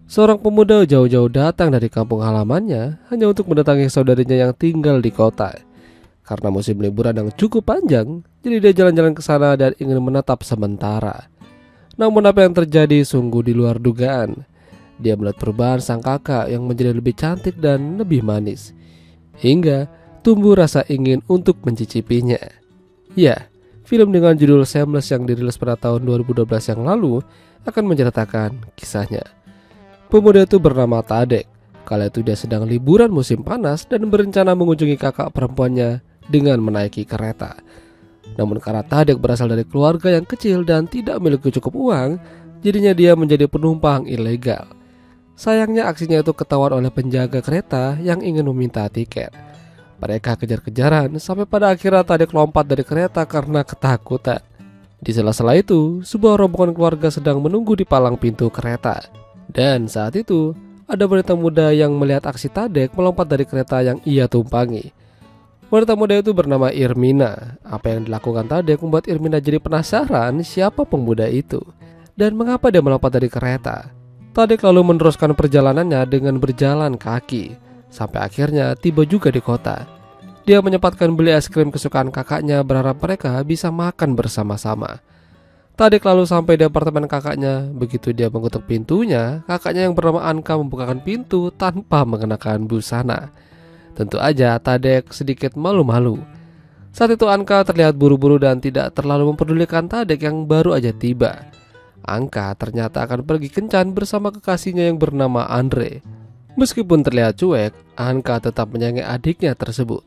Seorang pemuda jauh-jauh datang dari kampung halamannya hanya untuk mendatangi saudarinya yang tinggal di kota. Karena musim liburan yang cukup panjang, jadi dia jalan-jalan ke sana dan ingin menetap sementara. Namun apa yang terjadi sungguh di luar dugaan. Dia melihat perubahan sang kakak yang menjadi lebih cantik dan lebih manis. Hingga tumbuh rasa ingin untuk mencicipinya. Ya, film dengan judul Shameless yang dirilis pada tahun 2012 yang lalu akan menceritakan kisahnya. Pemuda itu bernama Tadek. Kala itu dia sedang liburan musim panas dan berencana mengunjungi kakak perempuannya dengan menaiki kereta. Namun karena Tadek berasal dari keluarga yang kecil dan tidak memiliki cukup uang, jadinya dia menjadi penumpang ilegal. Sayangnya aksinya itu ketahuan oleh penjaga kereta yang ingin meminta tiket. Mereka kejar-kejaran sampai pada akhirnya Tadek lompat dari kereta karena ketakutan. Di sela-sela itu, sebuah rombongan keluarga sedang menunggu di palang pintu kereta. Dan saat itu, ada wanita muda yang melihat aksi Tadek melompat dari kereta yang ia tumpangi. Wanita muda itu bernama Irmina. Apa yang dilakukan Tadek membuat Irmina jadi penasaran siapa pemuda itu dan mengapa dia melompat dari kereta. Tadek lalu meneruskan perjalanannya dengan berjalan kaki sampai akhirnya tiba juga di kota. Dia menyempatkan beli es krim kesukaan kakaknya berharap mereka bisa makan bersama-sama. Tadek lalu sampai di apartemen kakaknya. Begitu dia mengetuk pintunya, kakaknya yang bernama Anka membukakan pintu tanpa mengenakan busana. Tentu aja Tadek sedikit malu-malu. Saat itu Anka terlihat buru-buru dan tidak terlalu mempedulikan Tadek yang baru aja tiba. Anka ternyata akan pergi kencan bersama kekasihnya yang bernama Andre. Meskipun terlihat cuek, Anka tetap menyayangi adiknya tersebut.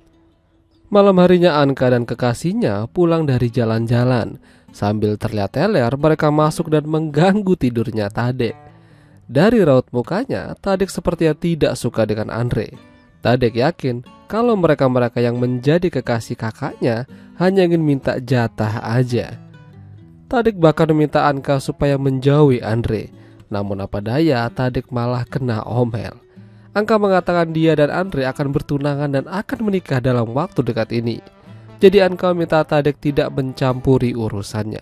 Malam harinya Anka dan kekasihnya pulang dari jalan-jalan. Sambil terlihat teler, mereka masuk dan mengganggu tidurnya Tadek. Dari raut mukanya, Tadek sepertinya tidak suka dengan Andre. Tadek yakin kalau mereka-mereka yang menjadi kekasih kakaknya hanya ingin minta jatah aja. Tadek bahkan meminta Anka supaya menjauhi Andre. Namun apa daya, Tadek malah kena omel. Anka mengatakan dia dan Andre akan bertunangan dan akan menikah dalam waktu dekat ini. Jadi Anka minta Tadek tidak mencampuri urusannya.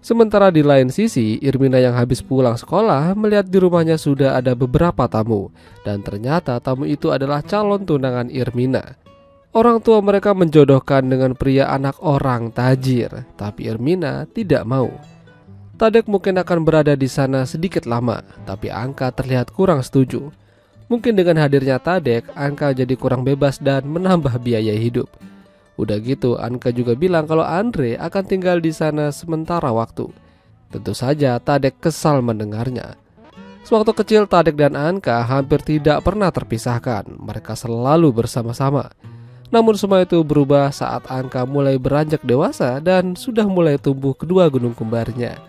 Sementara di lain sisi, Irmina yang habis pulang sekolah melihat di rumahnya sudah ada beberapa tamu. Dan ternyata tamu itu adalah calon tunangan Irmina. Orang tua mereka menjodohkan dengan pria anak orang tajir, tapi Irmina tidak mau. Tadek mungkin akan berada di sana sedikit lama, tapi Anka terlihat kurang setuju. Mungkin dengan hadirnya Tadek, Anka jadi kurang bebas dan menambah biaya hidup. Udah gitu, Anka juga bilang kalau Andre akan tinggal di sana sementara waktu. Tentu saja Tadek kesal mendengarnya. Sewaktu kecil Tadek dan Anka hampir tidak pernah terpisahkan. Mereka selalu bersama-sama. Namun semua itu berubah saat Anka mulai beranjak dewasa dan sudah mulai tumbuh kedua gunung kembarnya.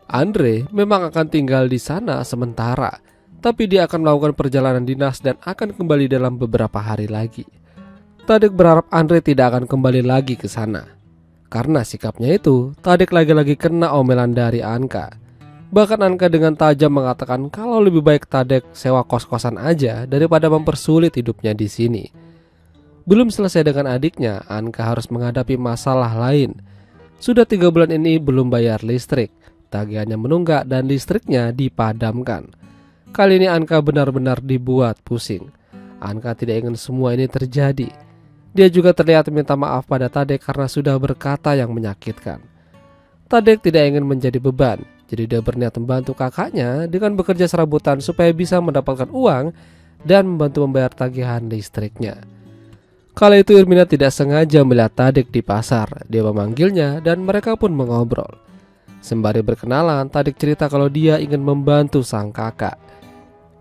Andre memang akan tinggal di sana sementara, tapi dia akan melakukan perjalanan dinas dan akan kembali dalam beberapa hari lagi. Tadek berharap Andre tidak akan kembali lagi ke sana. Karena sikapnya itu, Tadek lagi-lagi kena omelan dari Anka. Bahkan Anka dengan tajam mengatakan kalau lebih baik Tadek sewa kos-kosan aja daripada mempersulit hidupnya di sini. Belum selesai dengan adiknya, Anka harus menghadapi masalah lain. Sudah 3 bulan ini belum bayar listrik, tagihannya menunggak dan listriknya dipadamkan. Kali ini Anka benar-benar dibuat pusing. Anka tidak ingin semua ini terjadi. Dia juga terlihat minta maaf pada Tadek karena sudah berkata yang menyakitkan. Tadek tidak ingin menjadi beban, jadi dia berniat membantu kakaknya dengan bekerja serabutan supaya bisa mendapatkan uang dan membantu membayar tagihan listriknya. Kala itu Irmina tidak sengaja melihat Tadek di pasar. Dia memanggilnya dan mereka pun mengobrol. Sembari berkenalan, Tadek cerita kalau dia ingin membantu sang kakak.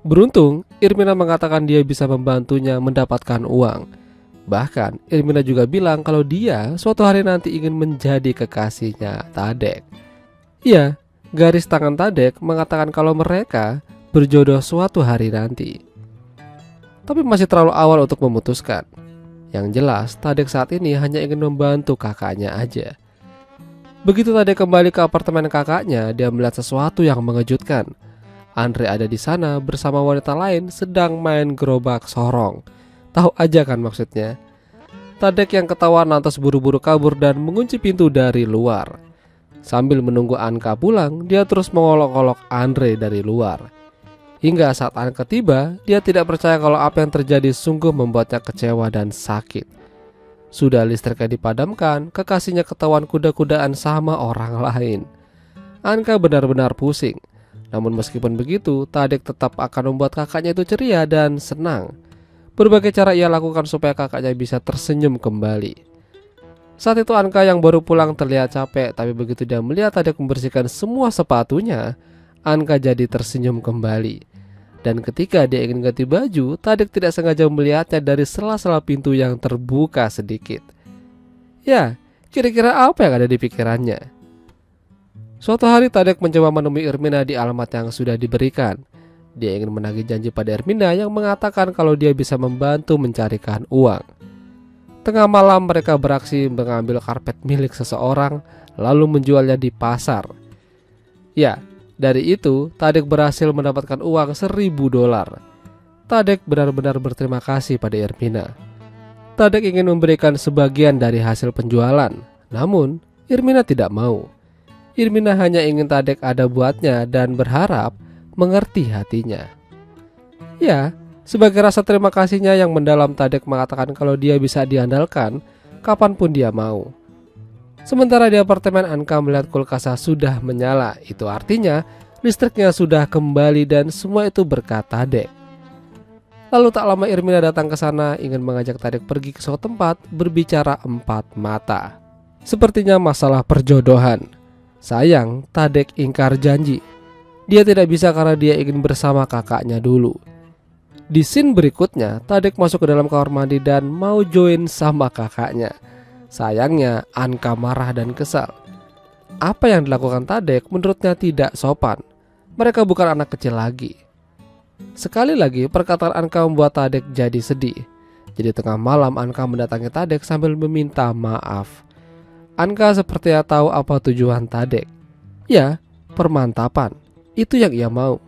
Beruntung, Irmina mengatakan dia bisa membantunya mendapatkan uang. Bahkan Irmina juga bilang kalau dia suatu hari nanti ingin menjadi kekasihnya Tadek. Iya, garis tangan Tadek mengatakan kalau mereka berjodoh suatu hari nanti. Tapi masih terlalu awal untuk memutuskan. Yang jelas Tadek saat ini hanya ingin membantu kakaknya aja. Begitu Tadek kembali ke apartemen kakaknya, dia melihat sesuatu yang mengejutkan. Andre ada di sana bersama wanita lain sedang main gerobak sorong. Tahu aja kan maksudnya. Tadek yang ketawa lantas buru-buru kabur dan mengunci pintu dari luar. Sambil menunggu Anka pulang, dia terus mengolok-olok Andre dari luar. Hingga saat Anka tiba, dia tidak percaya kalau apa yang terjadi sungguh membuatnya kecewa dan sakit. Sudah listriknya dipadamkan, kekasihnya ketahuan kuda-kudaan sama orang lain. Anka benar-benar pusing. Namun meskipun begitu, Tadek tetap akan membuat kakaknya itu ceria dan senang. Berbagai cara ia lakukan supaya kakaknya bisa tersenyum kembali. Saat itu Anka yang baru pulang terlihat capek, tapi begitu dia melihat Tadek membersihkan semua sepatunya, Anka jadi tersenyum kembali. Dan ketika dia ingin ganti baju, Tadek tidak sengaja melihatnya dari sela-sela pintu yang terbuka sedikit. Ya, kira-kira apa yang ada di pikirannya? Suatu hari Tadek mencoba menemui Irmina di alamat yang sudah diberikan. Dia ingin menagih janji pada Irmina yang mengatakan kalau dia bisa membantu mencarikan uang. Tengah malam mereka beraksi mengambil karpet milik seseorang lalu menjualnya di pasar. Ya, dari itu Tadek berhasil mendapatkan uang $1.000. Tadek benar-benar berterima kasih pada Irmina. Tadek ingin memberikan sebagian dari hasil penjualan, namun Irmina tidak mau. Irmina hanya ingin Tadek ada buatnya dan berharap mengerti hatinya. Ya, sebagai rasa terima kasihnya yang mendalam, Tadek mengatakan kalau dia bisa diandalkan kapanpun dia mau. Sementara di apartemen, Anka melihat kulkasnya sudah menyala. Itu artinya listriknya sudah kembali dan semua itu berkat Tadek. Lalu tak lama Irmina datang ke sana ingin mengajak Tadek pergi ke suatu tempat berbicara empat mata. Sepertinya masalah perjodohan. Sayang, Tadek ingkar janji. Dia tidak bisa karena dia ingin bersama kakaknya dulu. Di scene berikutnya, Tadek masuk ke dalam kamar mandi dan mau join sama kakaknya. Sayangnya, Anka marah dan kesal. Apa yang dilakukan Tadek menurutnya tidak sopan. Mereka bukan anak kecil lagi. Sekali lagi, perkataan Anka membuat Tadek jadi sedih. Jadi tengah malam Anka mendatangi Tadek sambil meminta maaf. Anka sepertinya tahu apa tujuan Tadek. Ya, permantapan. Itu yang ia mau.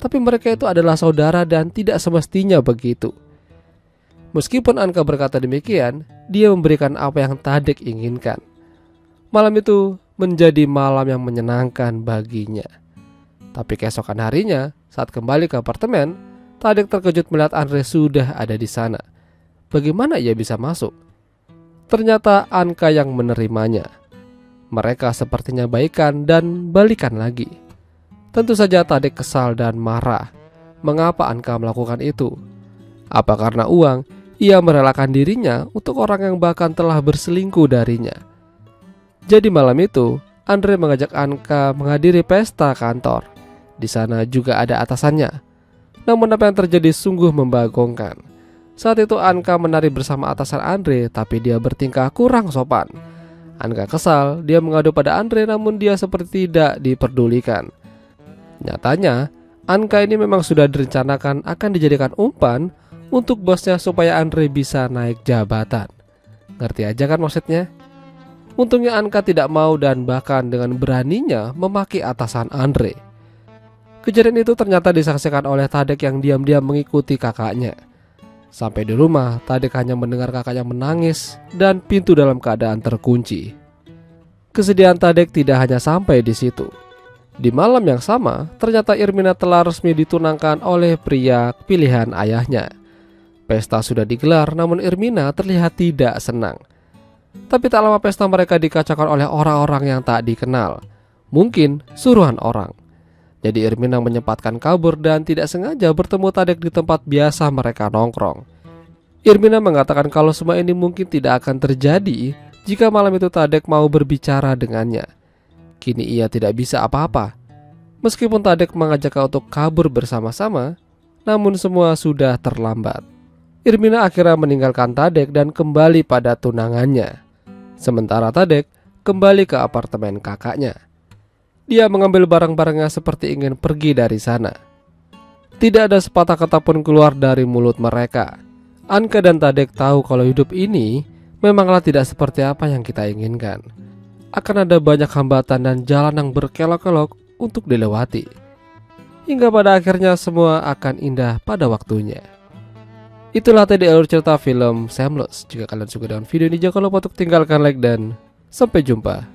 Tapi mereka itu adalah saudara dan tidak semestinya begitu. Meskipun Anka berkata demikian, dia memberikan apa yang Tadek inginkan. Malam itu menjadi malam yang menyenangkan baginya. Tapi keesokan harinya, saat kembali ke apartemen, Tadek terkejut melihat Andre sudah ada di sana. Bagaimana ia bisa masuk? Ternyata Anka yang menerimanya. Mereka sepertinya baikan dan balikan lagi. Tentu saja Tadek kesal dan marah. Mengapa Anka melakukan itu? Apa karena uang? Ia merelakan dirinya untuk orang yang bahkan telah berselingkuh darinya. Jadi malam itu, Andre mengajak Anka menghadiri pesta kantor. Di sana juga ada atasannya. Namun apa yang terjadi sungguh membagongkan. Saat itu Anka menari bersama atasan Andre, tapi dia bertingkah kurang sopan. Anka kesal, dia mengadu pada Andre namun dia seperti tidak diperdulikan. Nyatanya, Anka ini memang sudah direncanakan akan dijadikan umpan untuk bosnya supaya Andre bisa naik jabatan. Ngerti aja kan maksudnya? Untungnya Anka tidak mau dan bahkan dengan beraninya memaki atasan Andre. Kejadian itu ternyata disaksikan oleh Tadek yang diam-diam mengikuti kakaknya. Sampai di rumah, Tadek hanya mendengar kakaknya menangis dan pintu dalam keadaan terkunci. Kesedihan Tadek tidak hanya sampai di situ. Di malam yang sama, ternyata Irmina telah resmi ditunangkan oleh pria pilihan ayahnya. Pesta sudah digelar, namun Irmina terlihat tidak senang. Tapi tak lama pesta mereka dikacaukan oleh orang-orang yang tak dikenal. Mungkin suruhan orang. Jadi Irmina menyempatkan kabur dan tidak sengaja bertemu Tadek di tempat biasa mereka nongkrong. Irmina mengatakan kalau semua ini mungkin tidak akan terjadi jika malam itu Tadek mau berbicara dengannya. Kini ia tidak bisa apa-apa. Meskipun Tadek mengajaknya untuk kabur bersama-sama, namun semua sudah terlambat. Irmina akhirnya meninggalkan Tadek dan kembali pada tunangannya. Sementara Tadek kembali ke apartemen kakaknya. Dia mengambil barang-barangnya seperti ingin pergi dari sana. Tidak ada sepatah kata pun keluar dari mulut mereka. Anka dan Tadek tahu kalau hidup ini memanglah tidak seperti apa yang kita inginkan. Akan ada banyak hambatan dan jalan yang berkelok-kelok untuk dilewati. Hingga pada akhirnya semua akan indah pada waktunya. Itulah tadi alur cerita film Shameless. Jika kalian suka dengan video ini, jangan lupa untuk tinggalkan like dan sampai jumpa.